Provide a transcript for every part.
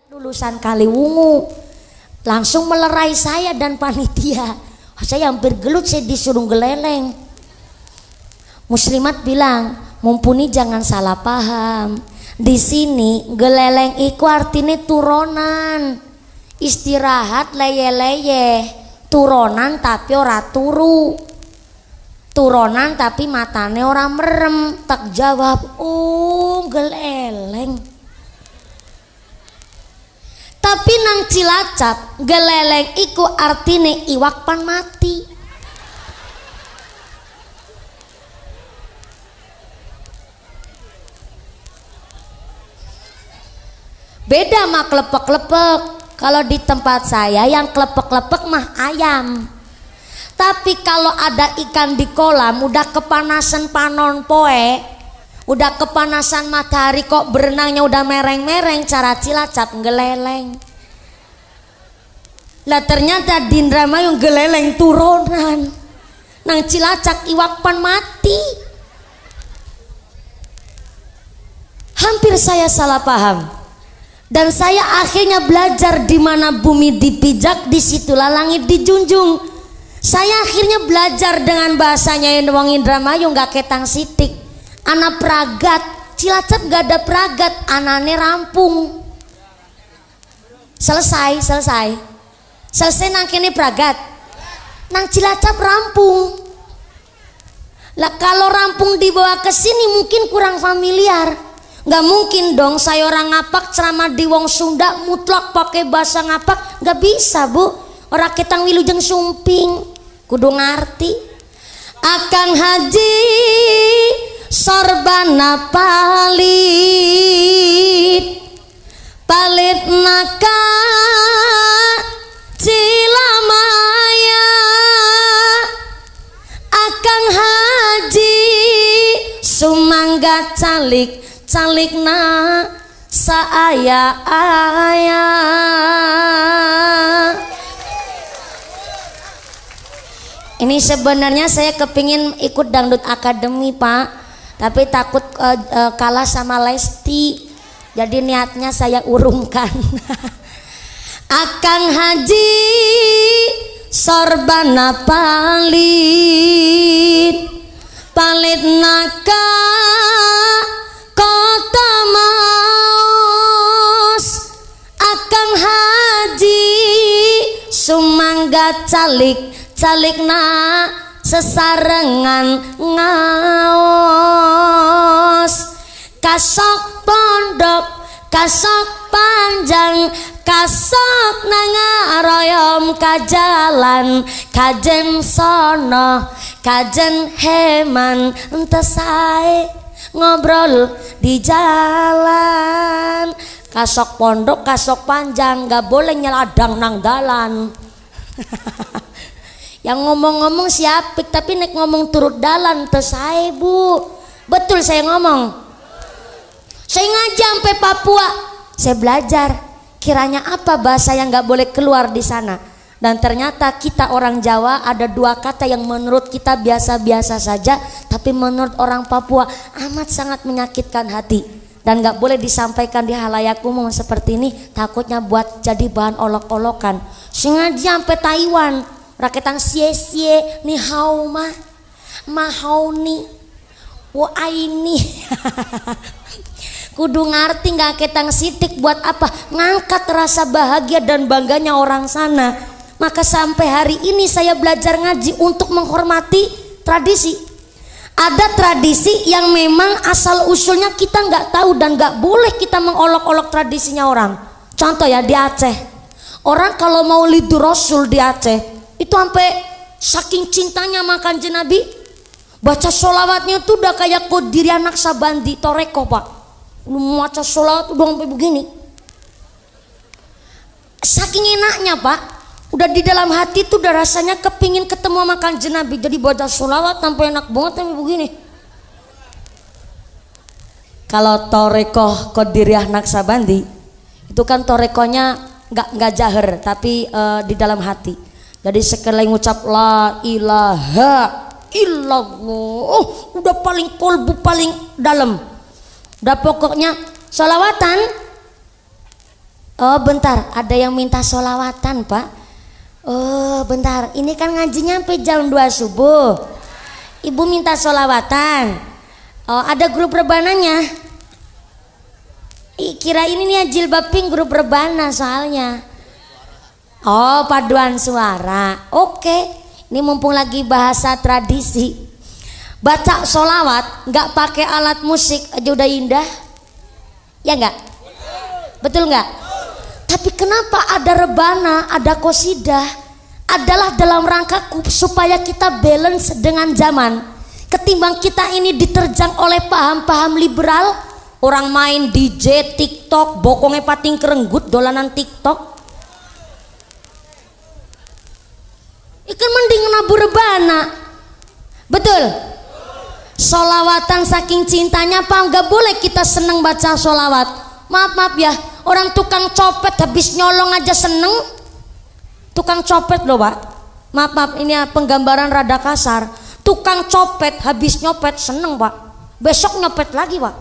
lulusan Kaliwungu. Langsung melerai saya dan panitia. Saya hampir gelut, saya disuruh geleleng. Muslimat bilang, mumpuni jangan salah paham. Di sini geleleng iku artinya turunan. Istirahat leye-leye. Turunan tapi ora turu. Turunan tapi matane ora merem. Tak jawab, oh geleleng. Tapi nang Cilacap geleleng iku artine iwak pan mati. Beda mah klepek-klepek. Kalau di tempat saya yang klepek-klepek mah ayam. Tapi kalau ada ikan di kolam udah kepanasan panon poe, udah kepanasan matahari kok berenangnya udah mereng-mereng, cara Cilacap geleleng. Lah ternyata di Indramayu geleleng turunan. Nang Cilacap iwak pan mati. Hampir saya salah paham. Dan saya akhirnya belajar di mana bumi dipijak, disitulah langit dijunjung. Saya akhirnya belajar dengan bahasanya yang wong Indramayu nggak ketang sitik. Anak pragat, Cilacap gak ada pragat, anane rampung. Selesai nang kene pragat, nang Cilacap rampung. Lah kalau rampung dibawa ke sini mungkin kurang familiar. Gak mungkin dong saya orang ngapak ceramah di wong Sunda mutlak pakai bahasa ngapak, gak bisa bu. Orang ketang wilujeng sumping kudu ngarti. Akang Haji sorbana palit naka Cilamaya. Akang Haji sumangga calikna saaya-aya. Ini sebenarnya saya kepingin ikut dangdut akademi pak, tapi takut kalah sama Lesti, jadi niatnya saya urungkan. Akang Haji sorbana palit naka kota Maus. Akang Haji sumangga calikna sesarengan ngaos. Kasok pondok kasok panjang kasok nangaroyom kajalan kajen sono kajen heman ente sae ngobrol di jalan. Kasok pondok kasok panjang gak boleh nyeladang nang dalan. Yang ngomong-ngomong siapik tapi nek ngomong turut dalan tesae bu. Betul saya ngomong. Saya ngaji sampai Papua, saya belajar kiranya apa bahasa yang gak boleh keluar di sana. Dan ternyata kita orang Jawa ada dua kata yang menurut kita biasa-biasa saja, tapi menurut orang Papua amat sangat menyakitkan hati dan gak boleh disampaikan di halayak umum seperti ini, takutnya buat jadi bahan olok-olokan. Sengaja sampai Taiwan, raketan sie-sie ni hao mahau ni wo aini. Kudu ngerti gak ketang sitik buat apa ngangkat rasa bahagia dan bangganya orang sana. Maka sampai hari ini saya belajar ngaji untuk menghormati tradisi. Ada tradisi yang memang asal usulnya kita nggak tahu dan nggak boleh kita mengolok-olok tradisinya orang. Contoh ya di Aceh, orang kalau mau lidu Rasul di Aceh itu sampai saking cintanya makan Nabi, baca sholawatnya tuh udah kayak Qodiri anak Sabandi toreko pak. Lu baca sholawat udah sampai begini. Saking enaknya pak, udah di dalam hati tuh udah rasanya kepingin ketemu sama Kanjeng Nabi. Jadi baca sholawat sampai enak banget sampai begini. Kalau torekoh Qadiriyah Naksabandi itu kan torekohnya nggak jahar tapi di dalam hati. Jadi sekali ngucap la ilaha illallah, udah paling kolbu paling dalam. Udah pokoknya sholawatan Oh bentar, ada yang minta sholawatan Pak. Oh bentar, ini kan ngajinya sampai jam 2 subuh. Ibu minta sholawatan. Oh ada grup rebananya. Kira ini nih jilbab pink grup rebana soalnya. Oh paduan suara. Oke, ini mumpung lagi bahasa tradisi. Baca sholawat nggak pakai alat musik aja udah indah. Ya nggak? Betul nggak? Tapi kenapa ada rebana, ada qosidah? Adalah dalam rangka supaya kita balance dengan zaman. Ketimbang kita ini diterjang oleh paham-paham liberal, orang main DJ, TikTok, bokongnya pating kerenggut dolanan TikTok. Ikan mending nabu rebana. Betul? Sholawatan saking cintanya apa nggak boleh kita seneng baca sholawat. Maaf ya, orang tukang copet habis nyolong aja seneng. Tukang copet loh Pak. Maaf ini penggambaran rada kasar. Tukang copet habis nyopet seneng Pak. Besok nyopet lagi Pak.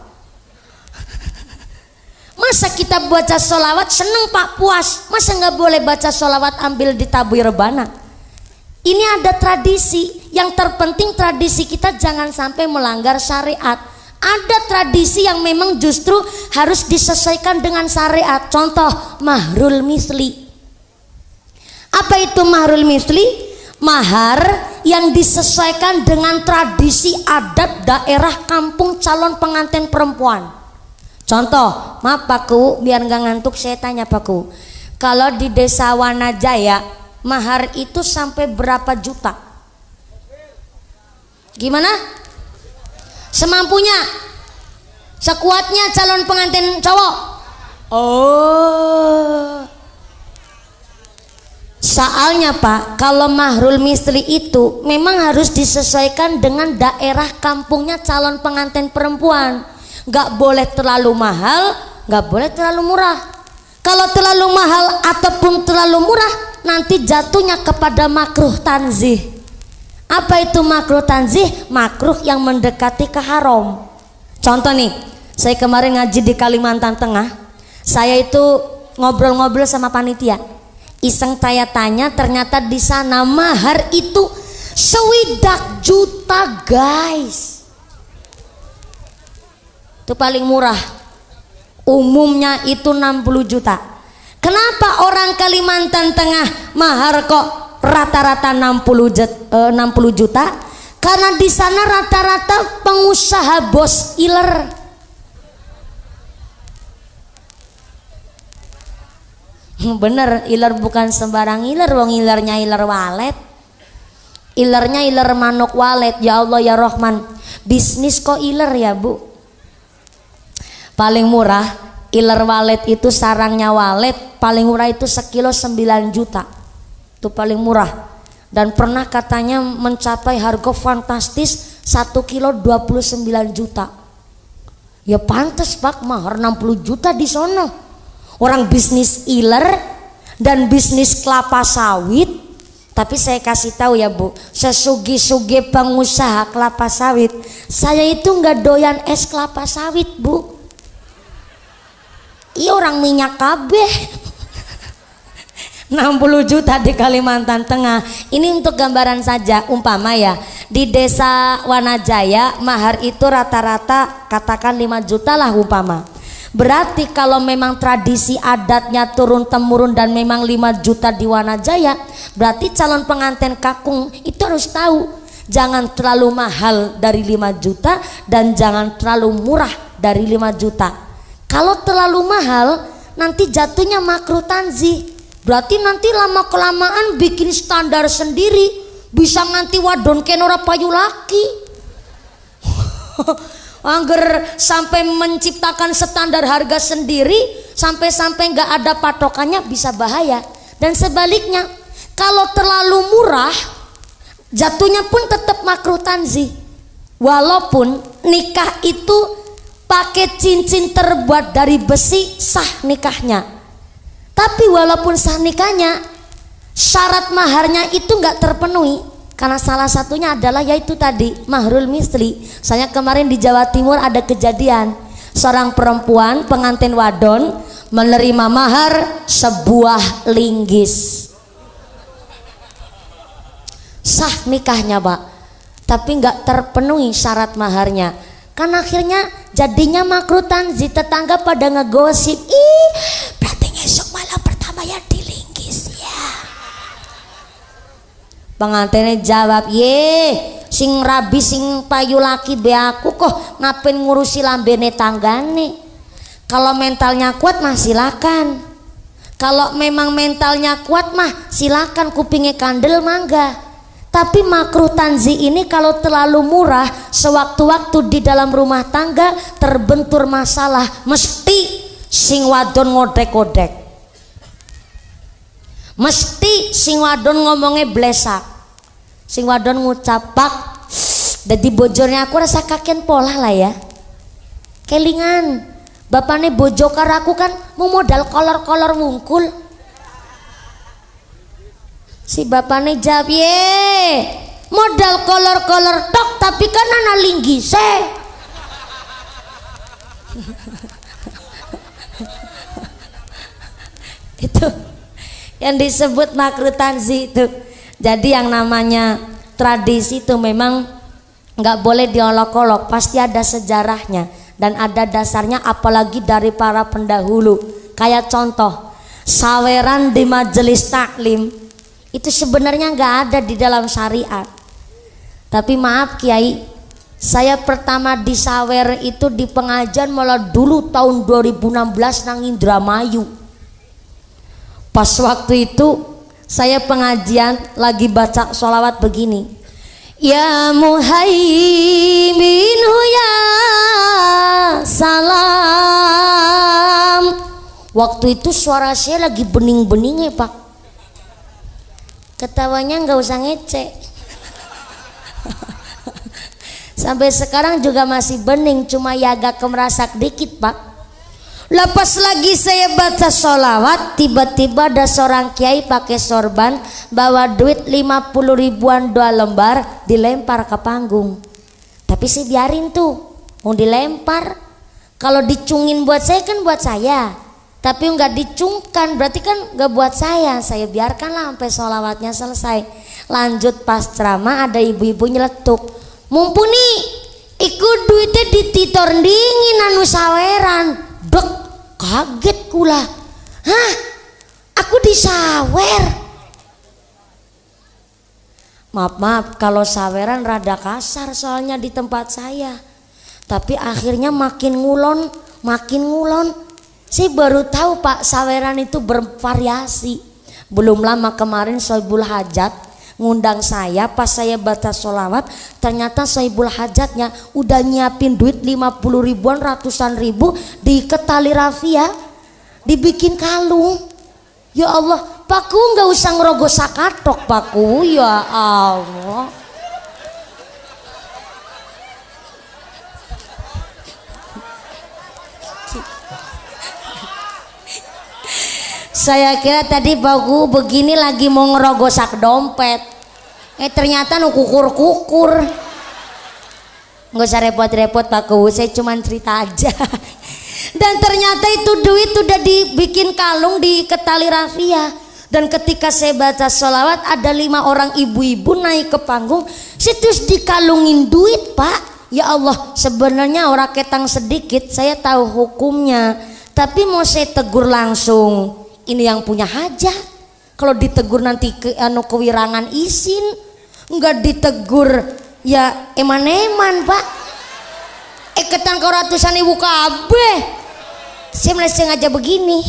Masa kita baca sholawat seneng Pak, puas. Masa nggak boleh baca sholawat ambil ditabui rebana? Ini ada tradisi. Yang terpenting tradisi kita jangan sampai melanggar syariat. Ada tradisi yang memang justru harus disesuaikan dengan syariat. Contoh mahrul misli. Apa itu mahrul misli? Mahar yang disesuaikan dengan tradisi adat daerah kampung calon pengantin perempuan. Contoh, maaf Pakku, biar nggak ngantuk saya tanya Pakku. Kalau di desa Wanajaya mahar itu sampai berapa juta? Gimana? Semampunya, sekuatnya calon pengantin cowok. Oh, soalnya Pak, kalau mahrul misli itu memang harus disesuaikan dengan daerah kampungnya calon pengantin perempuan. Gak boleh terlalu mahal, gak boleh terlalu murah. Kalau terlalu mahal ataupun terlalu murah, nanti jatuhnya kepada makruh tanzih. Apa itu makruh tanzih? Makruh yang mendekati ke haram. Contoh nih, saya kemarin ngaji di Kalimantan Tengah. Saya itu ngobrol-ngobrol sama panitia. Iseng saya tanya, ternyata di sana mahar itu 1 juta guys. Itu paling murah. Umumnya itu 60 juta. Kenapa orang Kalimantan Tengah mahar kok rata-rata 60 juta? Karena di sana rata-rata pengusaha bos iler. Bener, iler bukan sembarang iler, wong ilernya iler walet. Ilernya iler manuk walet. Ya Allah ya Rahman, bisnis kok iler ya Bu. Paling murah iler walet itu, sarangnya walet paling murah itu sekilo 9 juta. Itu paling murah. Dan pernah katanya mencapai harga fantastis 1 kilo 29 juta. Ya pantas Pak, mahar 60 juta di sono. Orang bisnis iler dan bisnis kelapa sawit. Tapi saya kasih tahu ya Bu, sesugi-sugi pengusaha kelapa sawit, saya itu nggak doyan es kelapa sawit Bu. Iya orang minyak kabeh. 60 juta di Kalimantan Tengah. Ini untuk gambaran saja, umpama ya di desa Wanajaya mahar itu rata-rata katakan 5 juta lah umpama. Berarti kalau memang tradisi adatnya turun temurun dan memang 5 juta di Wanajaya, berarti calon pengantin kakung itu harus tahu jangan terlalu mahal dari 5 juta dan jangan terlalu murah dari 5 juta. Kalau terlalu mahal nanti jatuhnya makruh tanzih. Berarti nanti lama kelamaan bikin standar sendiri, bisa nganti wadon kenora payu laki. Angger sampai menciptakan standar harga sendiri, sampai-sampai nggak ada patokannya, bisa bahaya. Dan sebaliknya, kalau terlalu murah, jatuhnya pun tetap makruh tanzih. Walaupun nikah itu pakai cincin terbuat dari besi, sah nikahnya. Tapi walaupun sah nikahnya, syarat maharnya itu nggak terpenuhi. Karena salah satunya adalah yaitu tadi mahrul misli. Saya kemarin di Jawa Timur ada kejadian seorang perempuan pengantin wadon menerima mahar sebuah linggis. Sah nikahnya Pak, tapi nggak terpenuhi syarat maharnya. Kan akhirnya jadinya makruh tanzih, tetangga pada ngegosip, ih berarti ngesok malam pertama ya dilinggis ya. Pengantinnya jawab, ye sing rabi sing payu laki be aku kok ngapain ngurusi lambene tanggane. Kalau mentalnya kuat mah silakan, kalau memang mentalnya kuat mah silakan, kupingnya kandel mangga. Tapi makruh tanzih ini kalau terlalu murah, sewaktu-waktu di dalam rumah tangga terbentur masalah, mesti sing wadon ngodek-ngodek, mesti sing wadon ngomongnya blesak, sing wadon ngucap pak dadi bojornya aku rasa kaken pola lah ya, kelingan bapaknya bojo karo aku kan mau modal kolor-kolor wungkul. Si bapaknya jawab, ye modal kolor-kolor tok tapi kan ana linggise. Itu yang disebut makruh tanzih itu. Jadi yang namanya tradisi itu memang nggak boleh diolok-olok, pasti ada sejarahnya dan ada dasarnya, apalagi dari para pendahulu. Kayak contoh saweran di majelis taklim itu sebenarnya nggak ada di dalam syariat. Tapi maaf Kiai, saya pertama disawer itu di pengajian malah dulu tahun 2016 nang Indramayu. Pas waktu itu saya pengajian lagi baca sholawat begini, ya muhaimin ya salam. Waktu itu suara saya lagi bening-beningnya Pak, ketawanya nggak usah ngecek. Sampai sekarang juga masih bening, cuma ya agak kemerasak dikit Pak. Lepas lagi saya baca sholawat, tiba-tiba ada seorang kiai pakai sorban, bawa duit 50 ribuan 2 lembar, dilempar ke panggung. Tapi saya biarin tuh, mau dilempar. Kalau dicungin buat saya kan buat saya, tapi nggak dicungkan berarti kan nggak buat saya biarkanlah sampai sholawatnya selesai. Lanjut pas ceramah ada ibu-ibu nyeletuk, mumpuni ikut duitnya dititor dingin anu saweran. Dek, kaget kula, hah aku disawer. Maaf kalau saweran rada kasar soalnya di tempat saya, tapi akhirnya makin ngulon. Saya baru tahu Pak, saweran itu bervariasi. Belum lama kemarin Sohibul Hajat ngundang saya, pas saya baca sholawat ternyata Sohibul Hajatnya udah nyiapin duit 50 ribuan, ratusan ribu, diikat tali rafia, dibikin kalung. Ya Allah, Pakku nggak usah ngerogoh sakatok Pakku, ya Allah. Saya kira tadi Pakku begini lagi mau ngerogoh sak dompet, ternyata nu kukur-kukur. Nggak usah repot-repot Pakku, saya cuma cerita aja. Dan ternyata itu duit udah dibikin kalung di ketali rafia. Dan ketika saya baca sholawat ada 5 orang ibu-ibu naik ke panggung, terus dikalungin duit Pak. Ya Allah, sebenarnya orang ketang sedikit saya tahu hukumnya, tapi mau saya tegur langsung, ini yang punya hajat. Kalau ditegur nanti kewirangan izin, nggak ditegur ya eman-eman Pak. Ketang kau ratusan ibu kabeh. Saya mulai sengaja begini.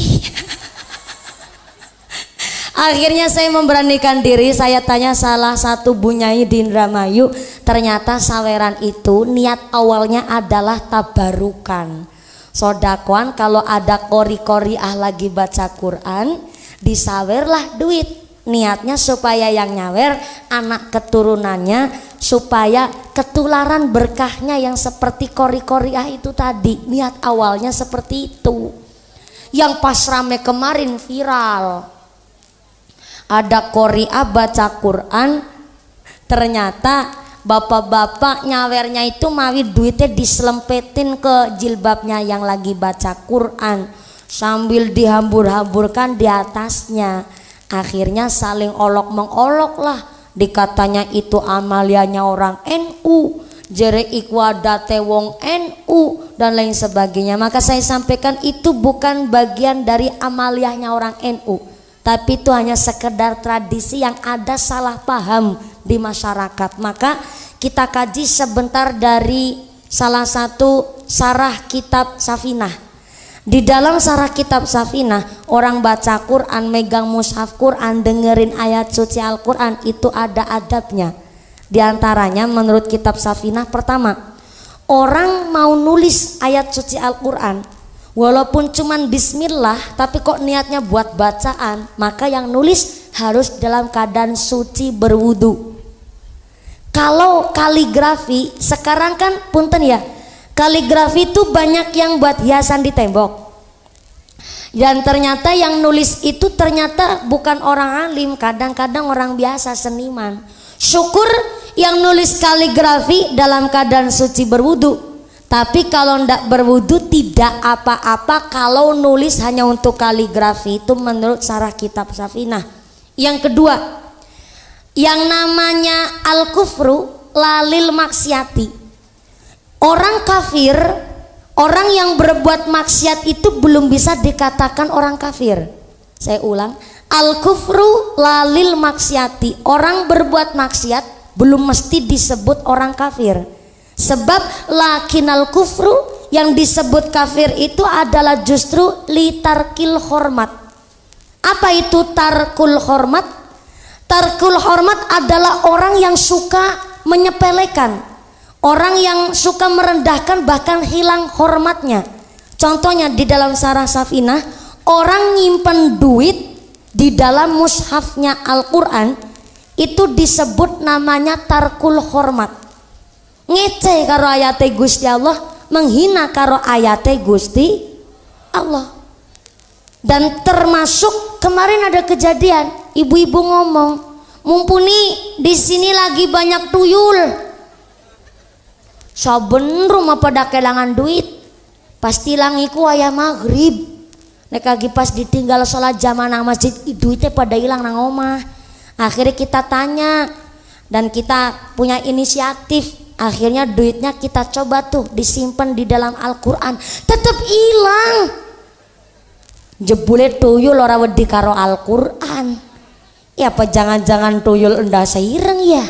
Akhirnya saya memberanikan diri, saya tanya salah satu bunyai di Indramayu, ternyata saweran itu niat awalnya adalah tabarukan, sodakoan. Kalau ada kori-koriah lagi baca Quran, disawerlah duit, niatnya supaya yang nyawer anak keturunannya, supaya ketularan berkahnya yang seperti kori-koriah itu tadi. Niat awalnya seperti itu. Yang pas rame kemarin viral, ada koriah baca Quran, ternyata bapak-bapak nyawernya itu mawi duitnya diselempetin ke jilbabnya yang lagi baca Quran. sambil dihambur-hamburkan di atasnya. Akhirnya saling olok mengolok lah, dikatanya itu amalianya orang NU, jere iku adate wong NU dan lain sebagainya. Maka saya sampaikan itu bukan bagian dari amaliyahnya orang NU, tapi itu hanya sekedar tradisi yang ada salah paham di masyarakat. Maka kita kaji sebentar dari salah satu sarah kitab Safinah. Di dalam sarah kitab Safinah, orang baca Quran, megang mushaf Quran, dengerin ayat suci Al-Quran, itu ada adabnya. Di antaranya menurut kitab Safinah, pertama, orang mau nulis ayat suci Al-Quran, walaupun cuman bismillah, tapi kok niatnya buat bacaan, maka yang nulis harus dalam keadaan suci berwudu. Kalau kaligrafi, sekarang kan punten ya, kaligrafi itu banyak yang buat hiasan di tembok, dan ternyata yang nulis itu ternyata bukan orang alim, kadang-kadang orang biasa, seniman. Syukur yang nulis kaligrafi dalam keadaan suci berwudu, tapi kalau ndak berwudu tidak apa-apa kalau nulis hanya untuk kaligrafi. Itu menurut sarah kitab Safinah. Yang kedua, yang namanya al-kufru lalil maksiati. Orang kafir, orang yang berbuat maksiat itu belum bisa dikatakan orang kafir. Saya ulang, al-kufru lalil maksiati. Orang berbuat maksiat belum mesti disebut orang kafir. Sebab lakinal kufru, yang disebut kafir itu adalah justru litarkil hormat. Apa itu tarkul hormat? Tarkul hormat adalah orang yang suka menyepelekan, orang yang suka merendahkan, bahkan hilang hormatnya. Contohnya di dalam sarah Safinah, orang nyimpen duit di dalam mushafnya Al-Quran itu disebut namanya tarkul hormat. Ngece karo ayate Gusti Allah, menghina karo ayate Gusti Allah. Dan termasuk kemarin ada kejadian, ibu-ibu ngomong, mumpuni di sini lagi banyak tuyul, saben rumah pada kelangan duit, pasti langiku ayah maghrib. Nek lagi pas ditinggal sholat jamaah nang masjid, duitnya pada hilang nang omah. Akhirnya kita tanya dan kita punya inisiatif, akhirnya duitnya kita coba tuh disimpan di dalam Al-Quran, tetap hilang. Jebule tuyul ora wedi karo Al-Quran. Ya apa jangan-jangan tuyul endah seireng ya?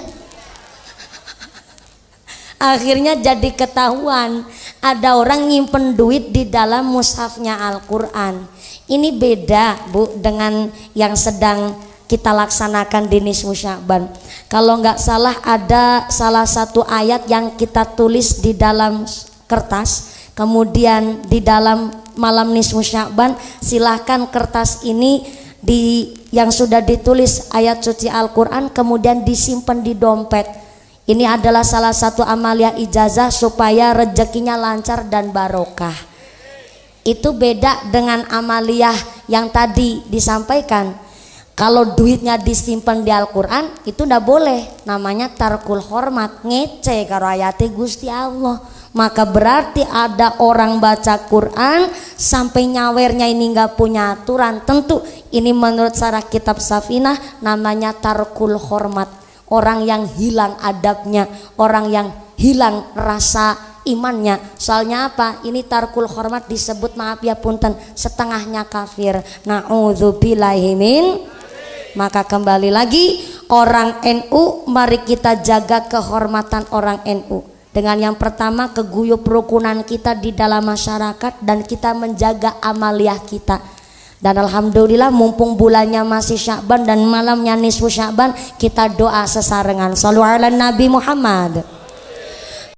Akhirnya jadi ketahuan ada orang nyimpen duit di dalam mushafnya Al-Quran. Ini beda Bu dengan yang sedang kita laksanakan di Nisfu Sya'ban. Kalau nggak salah ada salah satu ayat yang kita tulis di dalam kertas, kemudian di dalam malam Nisfu Sya'ban silahkan kertas ini yang sudah ditulis ayat suci Al-Quran kemudian disimpan di dompet. Ini adalah salah satu amalia ijazah supaya rezekinya lancar dan barokah. Itu beda dengan amalia yang tadi disampaikan. Kalau duitnya disimpan di Al-Quran itu ndak boleh, namanya tarkul hormat, ngece karo ayate Gusti Allah. Maka berarti ada orang baca Quran sampai nyawernya ini nggak punya aturan. Tentu ini menurut sarah kitab Safinah namanya tarkul hormat. Orang yang hilang adabnya, orang yang hilang rasa imannya. Soalnya apa? Ini tarkul hormat disebut, maaf ya punten, setengahnya kafir. Na'udzubillahi min. Maka kembali lagi, orang NU, mari kita jaga kehormatan orang NU. Dengan yang pertama, keguyup rukunan kita di dalam masyarakat dan kita menjaga amaliyah kita. Dan alhamdulillah mumpung bulannya masih Sya'ban dan malamnya Nisfu Sya'ban, kita doa sesarengan. Shallu ala Nabi Muhammad.